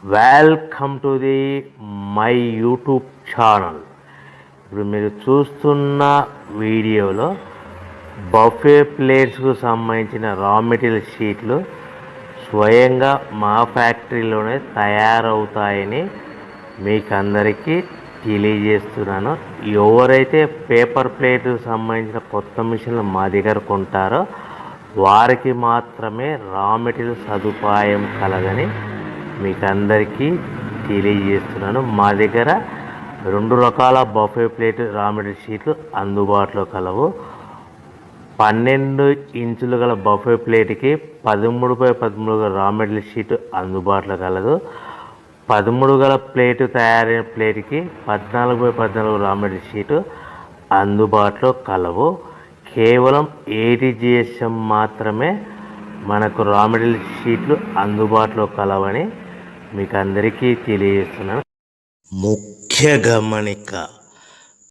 Welcome to the my YouTube channel. ఇప్పుడు మీరు చూస్తున్న వీడియోలో బఫే ప్లేట్స్కు సంబంధించిన రా మెటీరియల్ షీట్లు స్వయంగా మా ఫ్యాక్టరీలోనే తయారవుతాయని మీకు అందరికీ తెలియజేస్తున్నాను. ఎవరైతే పేపర్ ప్లేట్కు సంబంధించిన కొత్త మిషన్లు మా దగ్గర కొంటారో వారికి మాత్రమే రా మెటీరియల్ సదుపాయం కలదని మీకు అందరికీ తెలియజేస్తున్నాను. మా దగ్గర 2 రకాల బఫే ప్లేట్ రా మెటీరియల్ షీట్లు అందుబాటులో కలవు. 12 ఇంచులు గల బఫే ప్లేట్కి 13x13 గల రా మెటీరియల్ షీట్ అందుబాటులో కలదు. 13 గల ప్లేటు తయారైన ప్లేట్కి 14x14 రా మెటీరియల్ షీటు అందుబాటులో కలవు. కేవలం ATGSM మాత్రమే మనకు రా మెటీరియల్ షీట్లు అందుబాటులో కలవని మీకు అందరికీ తెలియజేస్తున్నాను. ముఖ్య గమనిక: